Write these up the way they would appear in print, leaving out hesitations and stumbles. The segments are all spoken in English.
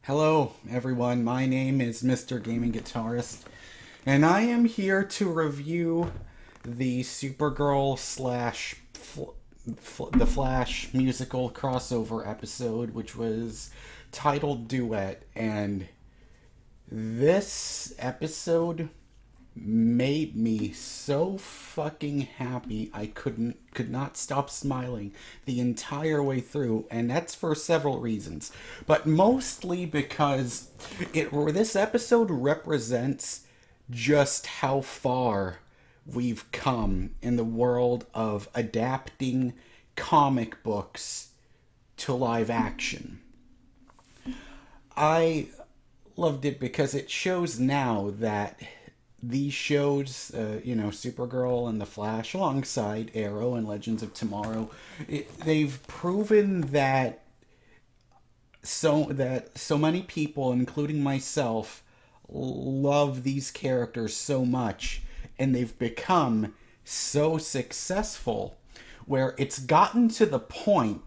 Hello, everyone. My name is MrGamingGuitarist, and I am here to review the Supergirl slash the Flash musical crossover episode, which was titled Duet. And this episode made me so fucking happy I could not stop smiling the entire way through, and that's for several reasons, but mostly because this episode represents just how far we've come in the world of adapting comic books to live action. I loved it because it shows now that these shows, Supergirl and The Flash, alongside Arrow and Legends of Tomorrow, they've proven that so many people, including myself, love these characters so much, and they've become so successful, where it's gotten to the point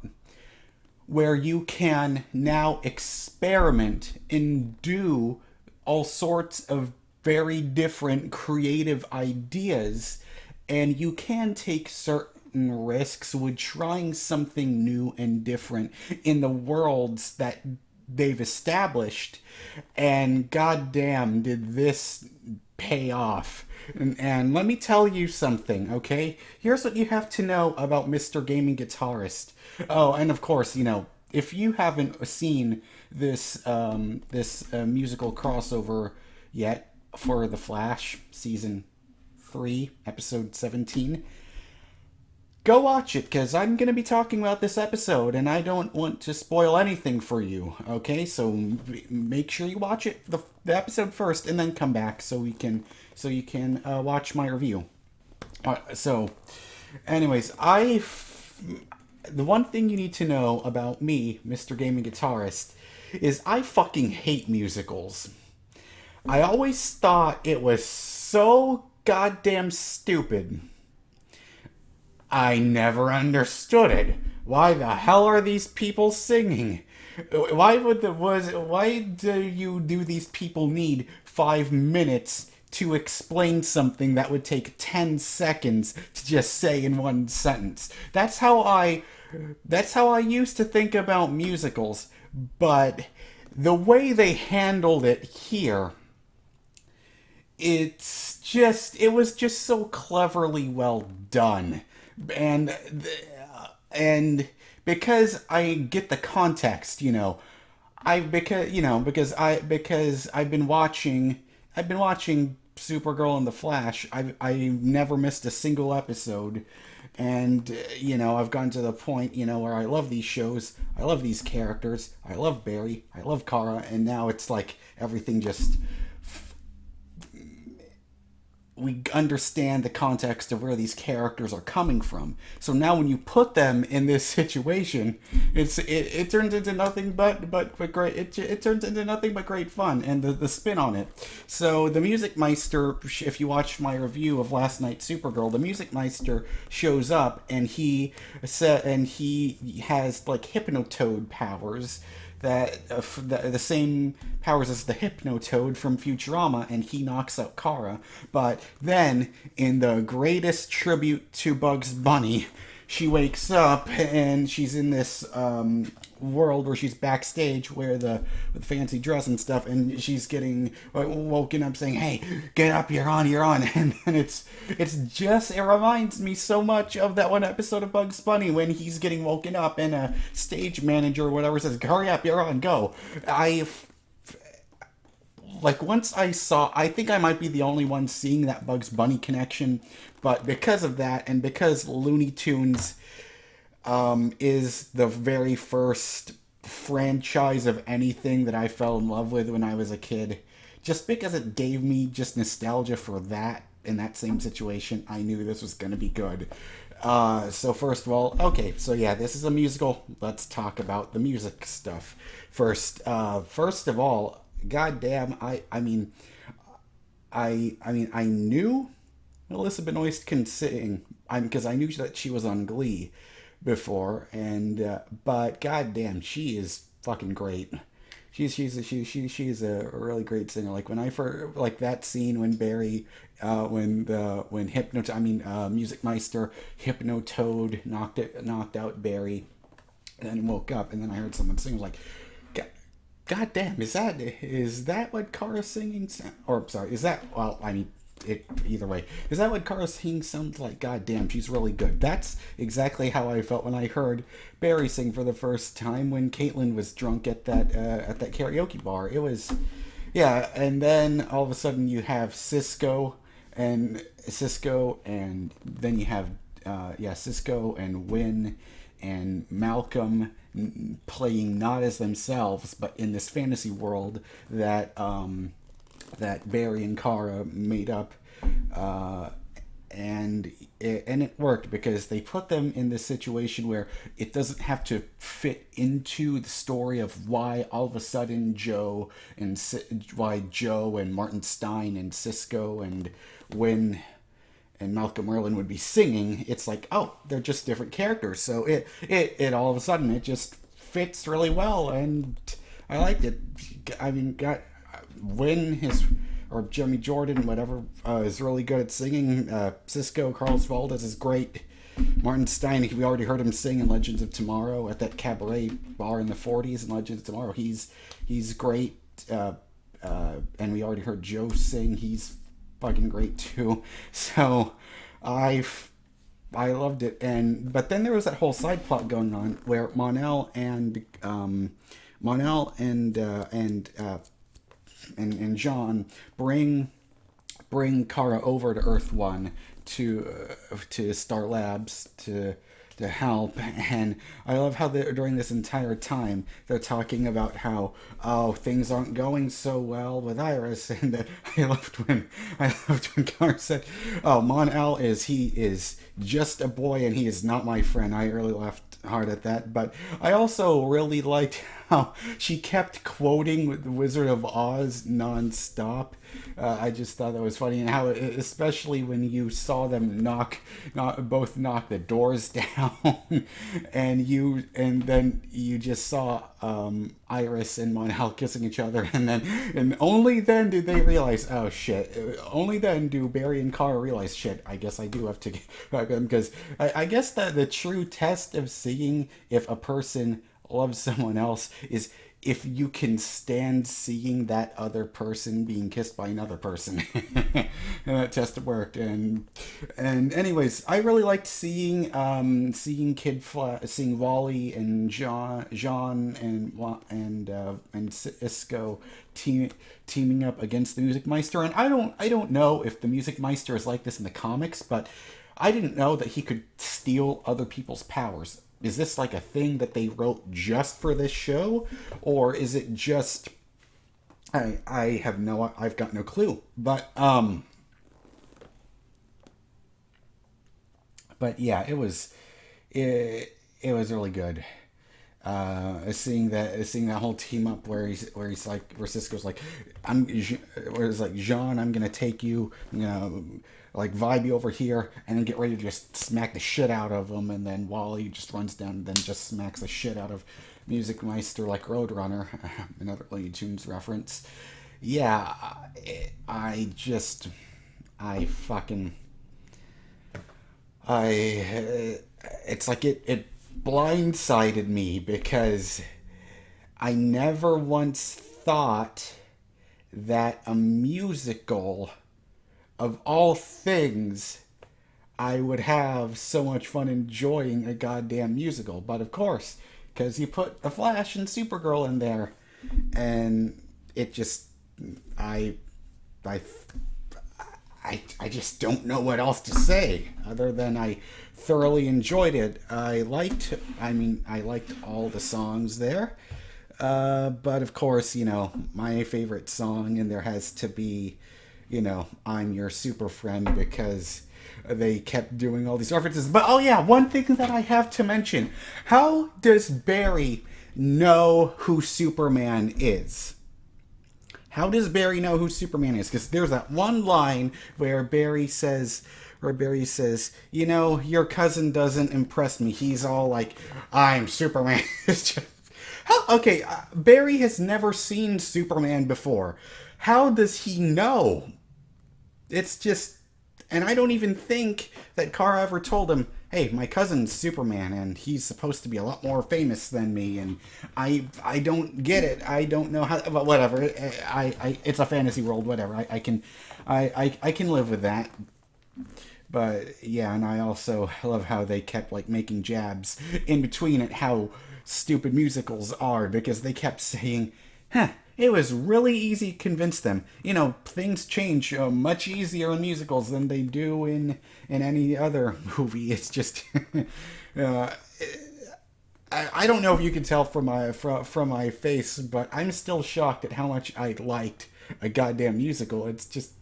where you can now experiment and do all sorts of very different creative ideas, and you can take certain risks with trying something new and different in the worlds that they've established. And goddamn, did this pay off. And let me tell you something, okay? Here's what you have to know about MrGamingGuitarist. Oh, and of course, if you haven't seen this musical crossover yet for The Flash season 3, episode 17, go watch it, because I'm going to be talking about this episode, and I don't want to spoil anything for you, okay? So make sure you watch it, the episode first, and then come back so you can watch my review. So, anyways, the one thing you need to know about me, MrGamingGuitarist, is I fucking hate musicals. I always thought it was so goddamn stupid. I never understood it. Why the hell are these people singing? Why do you do these people need 5 minutes to explain something that would take 10 seconds to just say in one sentence? That's how I used to think about musicals, but the way they handled it here, it was just so cleverly well done. And because I get the context, because I've been watching Supergirl and The Flash. I never missed a single episode, and I've gotten to the point where I love these shows, I love these characters, I love Barry, I love Kara, and now it's like everything just, we understand the context of where these characters are coming from. So now when you put them in this situation, it turns into nothing but great. It turns into nothing but great fun, and the spin on it. So the Music Meister, if you watched my review of last night's Supergirl, the Music Meister shows up, and he has like Hypnotoad powers, that the same powers as the Hypnotoad from Futurama, and he knocks out Kara. But then, in the greatest tribute to Bugs Bunny, she wakes up and she's in this world where she's backstage, where with fancy dress and stuff, and she's getting woken up saying, "Hey, get up, you're on," and then it reminds me so much of that one episode of Bugs Bunny when he's getting woken up and a stage manager or whatever says, "Hurry up, you're on, go." Once I think I might be the only one seeing that Bugs Bunny connection, but because of that, and because Looney Tunes is the very first franchise of anything that I fell in love with when I was a kid, just because it gave me just nostalgia for that, in that same situation, I knew this was going to be good. So first of all, okay, so yeah, this is a musical. Let's talk about the music stuff first. First of all, goddamn, I knew Melissa Benoist can sing, because I knew that she was on Glee before, and but goddamn, she is fucking great. she's a really great singer. Like when I first like that scene when Barry, when Music Meister Hypnotoad knocked out Barry, and then woke up, and then I heard someone sing. I was like, God damn, is that what Kara's singing? Or sorry, is that well? I mean, either way, is that what Kara's singing sounds like? God damn, she's really good. That's exactly how I felt when I heard Barry sing for the first time when Caitlin was drunk at that karaoke bar. It was, yeah, and then all of a sudden you have Cisco, and then you have Cisco and Win and Malcolm playing not as themselves, but in this fantasy world that Barry and Kara made up, and it worked because they put them in this situation where it doesn't have to fit into the story of why all of a sudden why Joe and Martin Stein and Cisco and Win and Malcolm Merlin would be singing. It's like, oh, they're just different characters. So it all of a sudden it just fits really well, and I liked it. I mean, got Win or Jeremy Jordan, whatever, is really good at singing. Cisco Carlos Valdes is great. Martin Stein, we already heard him sing in Legends of Tomorrow at that cabaret bar in the '40s in Legends of Tomorrow. He's great, and we already heard Joe sing. He's fucking great too. So I loved it. But then there was that whole side plot going on where Mon-El and John bring Kara over to Earth One to Star Labs to help. And I love how during this entire time they're talking about how things aren't going so well with Iris, and that I loved when Kara said, "Oh, Mon-El is just a boy and he is not my friend." I really laughed hard at that, but I also really liked how she kept quoting the Wizard of Oz nonstop. I just thought that was funny, and how, especially when you saw them both knock the doors down, and then you just saw Iris and Mon-El kissing each other, and only then did they realize, oh shit. Only then do Barry and Kara realize, shit, I guess I do have to get them, because I guess that the true test of seeing if a person loves someone else is if you can stand seeing that other person being kissed by another person. And that test worked. And anyways, I really liked seeing seeing Wally and Jean and Cisco teaming up against the Music Meister. And I don't know if the Music Meister is like this in the comics, but I didn't know that he could steal other people's powers. Is this like a thing that they wrote just for this show, or is it just? I've got no clue. But yeah, it was really good. Seeing that whole team up where Cisco's like, Jean, I'm gonna take you, like vibe you over here, and then get ready to just smack the shit out of him, and then Wally just runs down and then just smacks the shit out of Music Meister like Roadrunner. Another Looney Tunes reference. Yeah, it's like it blindsided me, because I never once thought that a musical, of all things, I would have so much fun enjoying a goddamn musical. But of course, because you put The Flash and Supergirl in there, and it just, I just don't know what else to say other than I thoroughly enjoyed it. I liked all the songs there. But of course, my favorite song in there has to be, I'm Your Super Friend, because they kept doing all these references. But oh yeah, one thing that I have to mention. How does Barry know who Superman is? How does Barry know who Superman is? Because there's that one line where Barry says, your cousin doesn't impress me. He's all like, I'm Superman. It's just, Okay, Barry has never seen Superman before. How does he know? It's just, and I don't even think that Kara ever told him, "Hey, my cousin's Superman, and he's supposed to be a lot more famous than me." And I don't get it. I don't know how. But whatever. It's a fantasy world. Whatever. I can live with that. But yeah, and I also love how they kept like making jabs in between at how stupid musicals are, because they kept saying, "Huh, it was really easy to convince them. You know, things change much easier in musicals than they do in any other movie." It's just, uh, I don't know if you can tell from my face, but I'm still shocked at how much I liked a goddamn musical. It's just,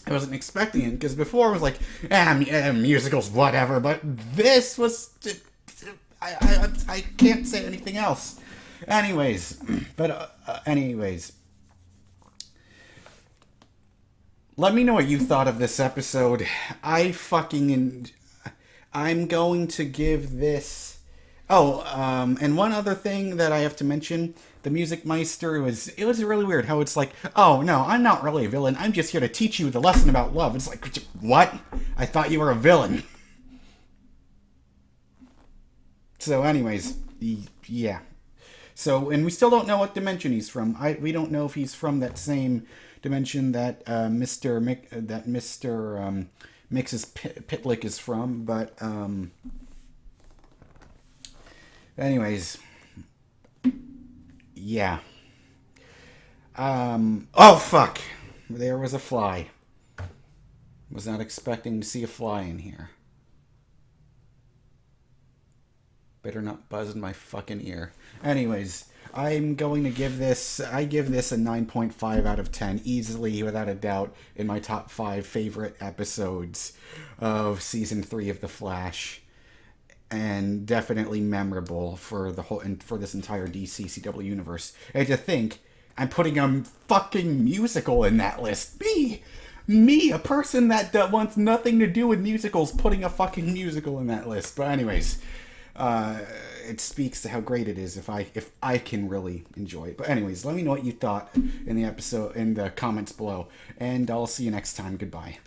I wasn't expecting it, because before I was like, musicals, whatever. But this was, I can't say anything else. Anyways, let me know what you thought of this episode. I'm going to give this. Oh, and one other thing that I have to mention: the Music Meister it was really weird how it's like, "Oh no, I'm not really a villain. I'm just here to teach you the lesson about love." It's like, what? I thought you were a villain. So, anyways, yeah. So, and we still don't know what dimension he's from. We don't know if he's from that same dimension that Mister Mix's Pitlick is from. But anyways, yeah. Oh fuck! There was a fly. Was not expecting to see a fly in here. Better not buzz in my fucking ear. Anyways, I'm going to give this. I give this a 9.5 out of 10, easily, without a doubt, in my top 5 favorite episodes of season 3 of The Flash, and definitely memorable for the whole and for this entire DC CW universe. And to think, I'm putting a fucking musical in that list. Me, a person that wants nothing to do with musicals, putting a fucking musical in that list. But anyways. It speaks to how great it is if I can really enjoy it. But anyways, let me know what you thought in the episode, in the comments below, and I'll see you next time. Goodbye.